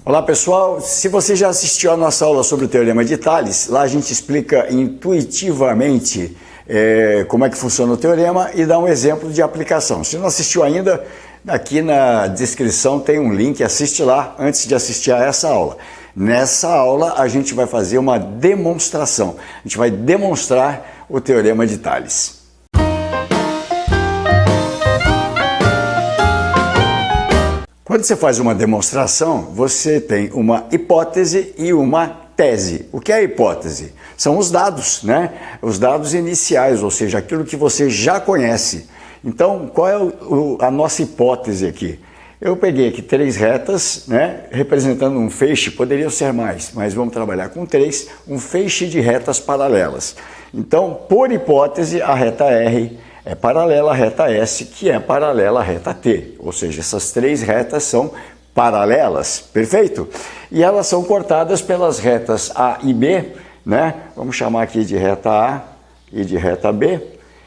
Olá pessoal, se você já assistiu a nossa aula sobre o Teorema de Tales, lá a gente explica intuitivamente como é que funciona o teorema e dá um exemplo de aplicação. Se não assistiu ainda, aqui na descrição tem um link, assiste lá antes de assistir a essa aula. Nessa aula a gente vai fazer uma demonstração, a gente vai demonstrar o Teorema de Tales. Quando você faz uma demonstração, você tem uma hipótese e uma tese. O que é a hipótese? São os dados, né? Os dados iniciais, ou seja, aquilo que você já conhece. Então, qual é a nossa hipótese aqui? Eu peguei aqui 3 retas, né, representando um feixe, poderiam ser mais, mas vamos trabalhar com 3, um feixe de retas paralelas. Então, por hipótese, a reta R é paralela à reta S, que é paralela à reta T. Ou seja, essas 3 retas são paralelas, perfeito? E elas são cortadas pelas retas A e B, né? Vamos chamar aqui de reta A e de reta B,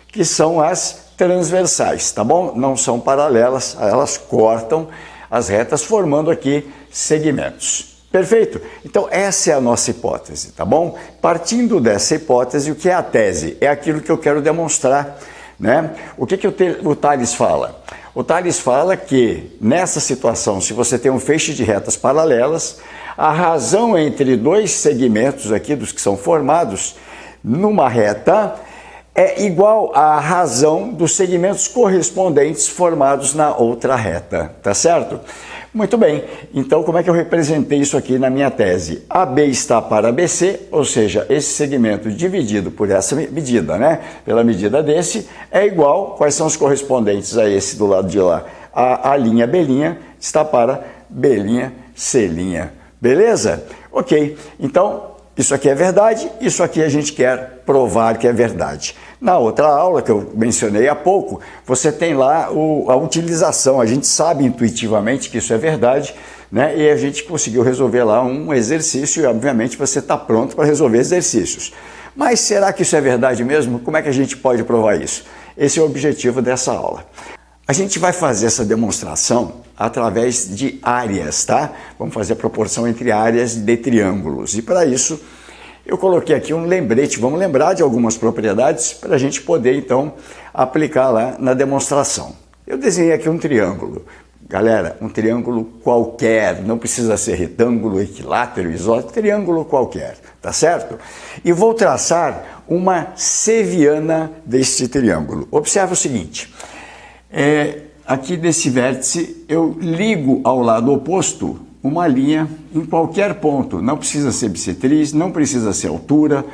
que são as transversais, tá bom? Não são paralelas, elas cortam as retas formando aqui segmentos. Perfeito? Então essa é a nossa hipótese, tá bom? Partindo dessa hipótese, o que é a tese? É aquilo que eu quero demonstrar, né? O que o Tales fala? O Tales fala que nessa situação, se você tem um feixe de retas paralelas, a razão entre 2 segmentos aqui, dos que são formados numa reta, é igual à razão dos segmentos correspondentes formados na outra reta, tá certo? Muito bem, então como é que eu representei isso aqui na minha tese? AB está para BC, ou seja, esse segmento dividido por essa medida, né? Pela medida desse, é igual, quais são os correspondentes a esse do lado de lá? A linha B' está para B', C', beleza? Ok, então isso aqui é verdade, isso aqui a gente quer provar que é verdade. Na outra aula que eu mencionei há pouco, você tem lá a utilização, a gente sabe intuitivamente que isso é verdade, né? E a gente conseguiu resolver lá um exercício e obviamente você está pronto para resolver exercícios. Mas será que isso é verdade mesmo? Como é que a gente pode provar isso? Esse é o objetivo dessa aula. A gente vai fazer essa demonstração através de áreas, tá? Vamos fazer a proporção entre áreas de triângulos. E para isso, eu coloquei aqui um lembrete. Vamos lembrar de algumas propriedades para a gente poder, então, aplicar lá na demonstração. Eu desenhei aqui um triângulo. Galera, um triângulo qualquer, não precisa ser retângulo, equilátero, isósceles, triângulo qualquer, tá certo? E vou traçar uma seviana deste triângulo. Observe o seguinte. Aqui desse vértice eu ligo ao lado oposto uma linha em qualquer ponto, não precisa ser bissetriz, não precisa ser altura,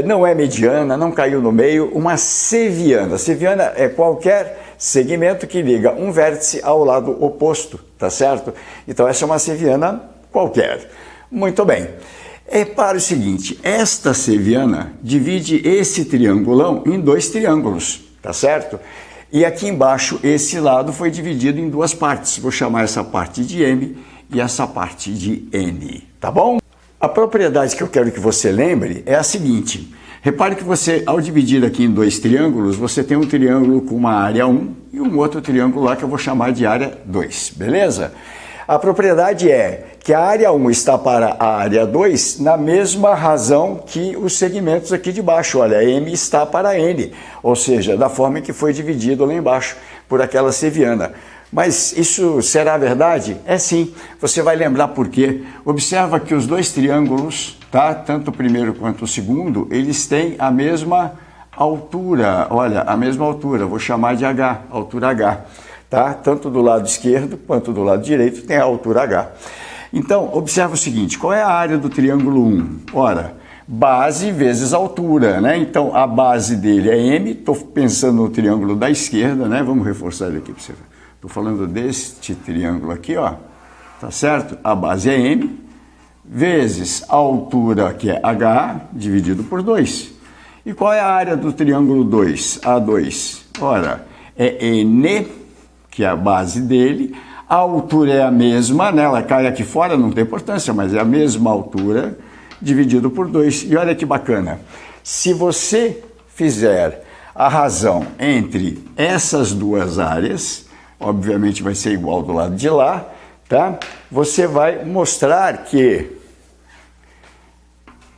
não é mediana, não caiu no meio, uma seviana. Seviana é qualquer segmento que liga um vértice ao lado oposto, tá certo? Então essa é uma seviana qualquer. Muito bem. Repare o seguinte, esta seviana divide esse triangulão em 2 triângulos, tá certo? E aqui embaixo, esse lado foi dividido em 2 partes. Vou chamar essa parte de M e essa parte de N, tá bom? A propriedade que eu quero que você lembre é a seguinte. Repare que você, ao dividir aqui em 2 triângulos, você tem um triângulo com uma área 1 e um outro triângulo lá que eu vou chamar de área 2, beleza? A propriedade é que a área 1 está para a área 2 na mesma razão que os segmentos aqui de baixo. Olha, M está para N, ou seja, da forma que foi dividido lá embaixo por aquela seviana. Mas isso será verdade? É sim. Você vai lembrar por quê. Observa que os 2 triângulos, tá? Tanto o primeiro quanto o segundo, eles têm a mesma altura. Olha, a mesma altura, vou chamar de H, altura H. Tá? Tanto do lado esquerdo quanto do lado direito tem a altura H. Então, observa o seguinte, qual é a área do triângulo 1? Ora, base vezes altura, né? Então, a base dele é M, estou pensando no triângulo da esquerda, né? Vamos reforçar ele aqui para você ver. Estou falando deste triângulo aqui, ó, tá certo? A base é M, vezes a altura, que é H, dividido por 2. E qual é a área do triângulo 2? A2. Ora, é N, que é a base dele, a altura é a mesma, né? Ela cai aqui fora, não tem importância, mas é a mesma altura, dividido por 2. E olha que bacana, se você fizer a razão entre essas 2 áreas, obviamente vai ser igual do lado de lá, tá? Você vai mostrar que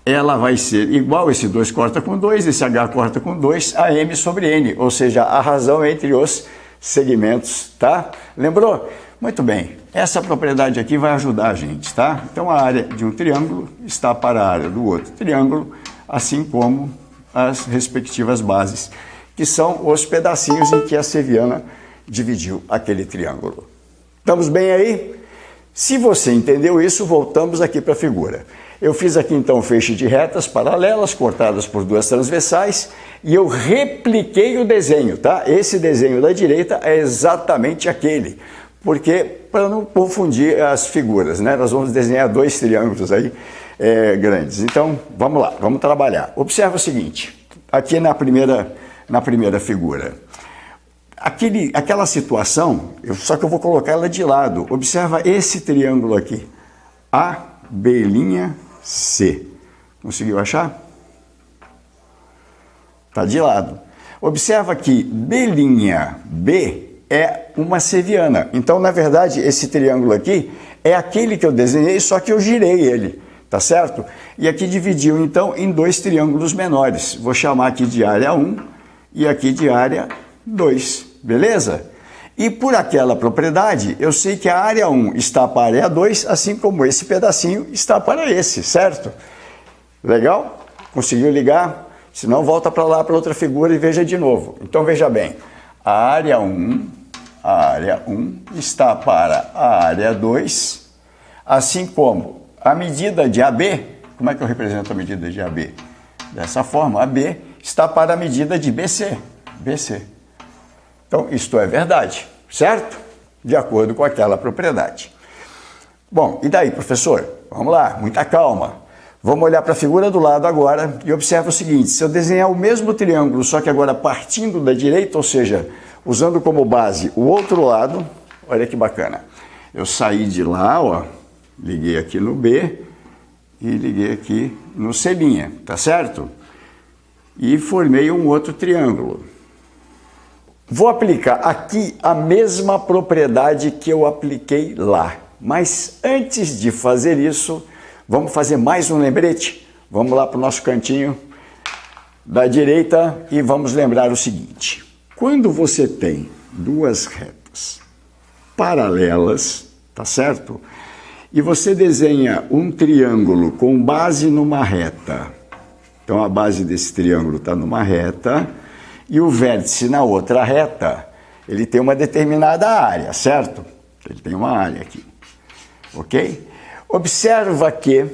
ela vai ser igual, esse 2 corta com 2, esse H corta com 2, a M sobre N, ou seja, a razão entre os segmentos, tá? Lembrou? Muito bem, essa propriedade aqui vai ajudar a gente, tá? Então a área de um triângulo está para a área do outro triângulo, assim como as respectivas bases, que são os pedacinhos em que a Seviana dividiu aquele triângulo. Estamos bem aí? Se você entendeu isso, voltamos aqui para a figura. Eu fiz aqui então um feixe de retas paralelas, cortadas por duas transversais, e eu repliquei o desenho, tá? Esse desenho da direita é exatamente aquele, porque para não confundir as figuras, né? Nós vamos desenhar dois triângulos aí grandes. Então, vamos lá, vamos trabalhar. Observa o seguinte, aqui na primeira figura. Aquela situação, só que eu vou colocar ela de lado. Observa esse triângulo aqui, A, B', C. Conseguiu achar? Está de lado. Observa que B' é uma seviana. Então, na verdade, esse triângulo aqui é aquele que eu desenhei, só que eu girei ele, tá certo? E aqui dividiu, então, em dois triângulos menores. Vou chamar aqui de área 1 e aqui de área 2, beleza? E por aquela propriedade, eu sei que a área 1 está para a área 2, assim como esse pedacinho está para esse, certo? Legal? Conseguiu ligar? Se não, volta para lá, para outra figura e veja de novo. Então, veja bem, a área 1 está para a área 2, assim como a medida de AB, como é que eu represento a medida de AB? Dessa forma, AB está para a medida de BC. Então, isto é verdade, certo? De acordo com aquela propriedade. Bom, e daí, professor? Vamos lá, muita calma. Vamos olhar para a figura do lado agora e observa o seguinte, se eu desenhar o mesmo triângulo, só que agora partindo da direita, ou seja, usando como base o outro lado, olha que bacana. Eu saí de lá, ó, liguei aqui no B e liguei aqui no C', tá certo? E formei um outro triângulo. Vou aplicar aqui a mesma propriedade que eu apliquei lá. Mas antes de fazer isso, vamos fazer mais um lembrete? Vamos lá para o nosso cantinho da direita e vamos lembrar o seguinte. Quando você tem duas retas paralelas, tá certo? E você desenha um triângulo com base numa reta. Então a base desse triângulo está numa reta. E o vértice na outra reta, ele tem uma determinada área, certo? Ele tem uma área aqui, ok? Observa que,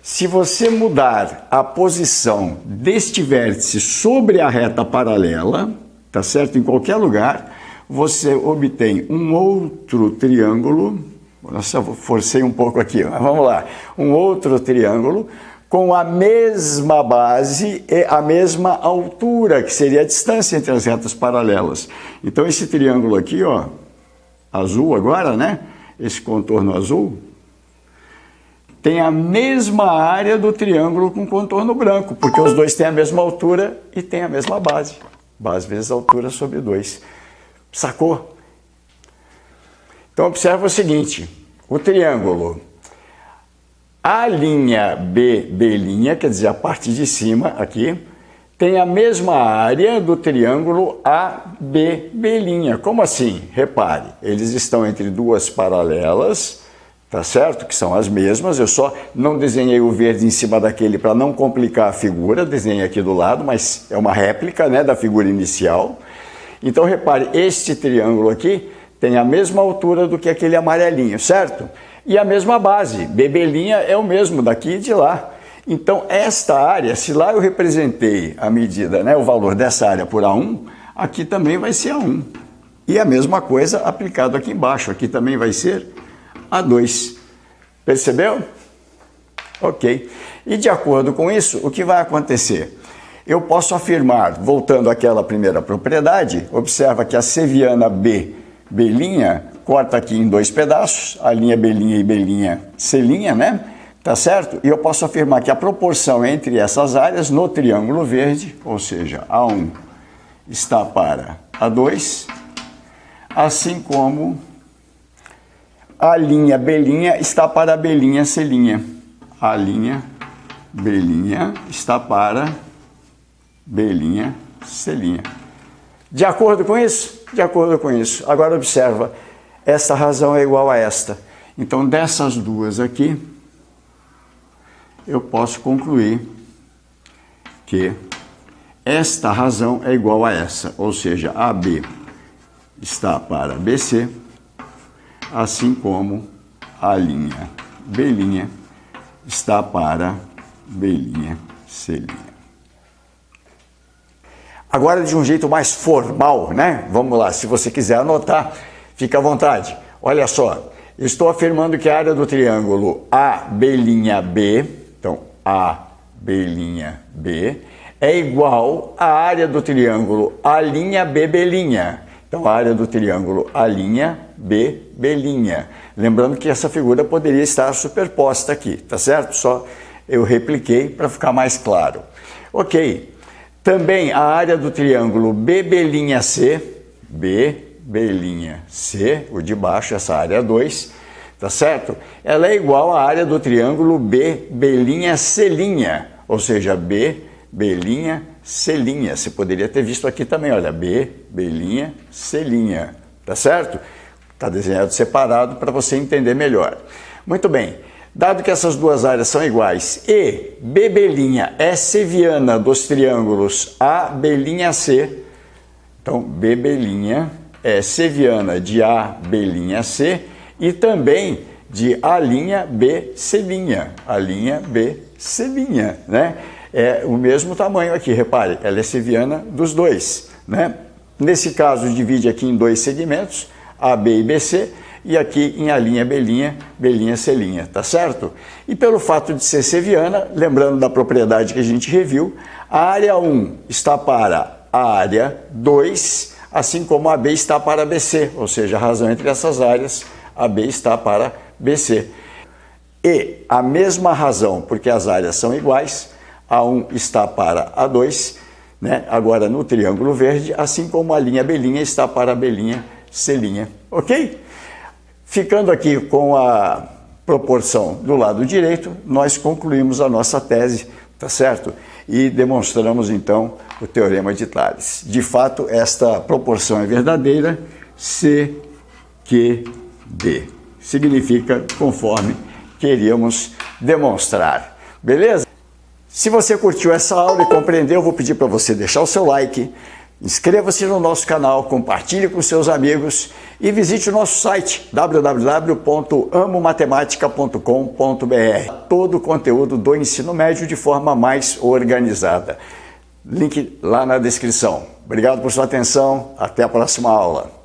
se você mudar a posição deste vértice sobre a reta paralela, tá certo? Em qualquer lugar, você obtém um outro triângulo, nossa, forcei um pouco aqui, mas vamos lá, um outro triângulo, com a mesma base e a mesma altura, que seria a distância entre as retas paralelas. Então, esse triângulo aqui, ó, azul agora, né? Esse contorno azul, tem a mesma área do triângulo com contorno branco, porque os dois têm a mesma altura e têm a mesma base. Base vezes altura sobre 2. Sacou? Então, observa o seguinte, o triângulo A' B', quer dizer, a parte de cima aqui, tem a mesma área do triângulo ABB'. Como assim? Repare, eles estão entre duas paralelas, tá certo? Que são as mesmas, eu só não desenhei o verde em cima daquele para não complicar a figura, desenhei aqui do lado, mas é uma réplica, né, da figura inicial. Então, repare, este triângulo aqui tem a mesma altura do que aquele amarelinho, certo? E a mesma base, B' é o mesmo daqui e de lá. Então, esta área, se lá eu representei a medida, né, o valor dessa área por A1, aqui também vai ser A1. E a mesma coisa aplicado aqui embaixo, aqui também vai ser A2. Percebeu? Ok. E de acordo com isso, o que vai acontecer? Eu posso afirmar, voltando àquela primeira propriedade, observa que a seviana B' corta aqui em dois pedaços, a linha B' e B' C', né? Tá certo? E eu posso afirmar que a proporção entre essas áreas no triângulo verde, ou seja, A1 está para A2, assim como A linha B' está para B', C'. A linha B' está para B', C'. De acordo com isso? De acordo com isso. Agora observa, esta razão é igual a esta. Então, dessas duas aqui, eu posso concluir que esta razão é igual a essa, ou seja, AB está para BC, assim como a linha B' está para B', C'. Agora, de um jeito mais formal, né? Vamos lá, se você quiser anotar, fica à vontade. Olha só, eu estou afirmando que a área do triângulo AB', então AB' é igual à área do triângulo A'B'. Então, a área do triângulo A'B'. Lembrando que essa figura poderia estar superposta aqui, tá certo? Só eu repliquei para ficar mais claro. Ok. Também a área do triângulo B'C, o de baixo, essa área 2, tá certo? Ela é igual à área do triângulo B'C', ou seja, B'C'. Você poderia ter visto aqui também, olha, B'C', tá certo? Está desenhado separado para você entender melhor. Muito bem. Dado que essas duas áreas são iguais e B' é seviana dos triângulos A'C, então B' é seviana de A'C e também de A'Bc, né? É o mesmo tamanho aqui, repare, ela é seviana dos dois, né? Nesse caso, divide aqui em dois segmentos, AB e BC, e aqui em A'B', C', tá certo? E pelo fato de ser seviana, lembrando da propriedade que a gente reviu, a área 1 está para a área 2, assim como a AB está para BC, ou seja, a razão entre essas áreas, AB está para BC. E a mesma razão, porque as áreas são iguais, A1 está para A2, né? Agora no triângulo verde, assim como a linha B' está para B', C', ok? Ficando aqui com a proporção do lado direito, nós concluímos a nossa tese, tá certo? E demonstramos então o teorema de Tales. De fato, esta proporção é verdadeira, CQD. Significa conforme queríamos demonstrar. Beleza? Se você curtiu essa aula e compreendeu, eu vou pedir para você deixar o seu like, inscreva-se no nosso canal, compartilhe com seus amigos e visite o nosso site www.amomatematica.com.br. Todo o conteúdo do ensino médio de forma mais organizada. Link lá na descrição. Obrigado por sua atenção, até a próxima aula.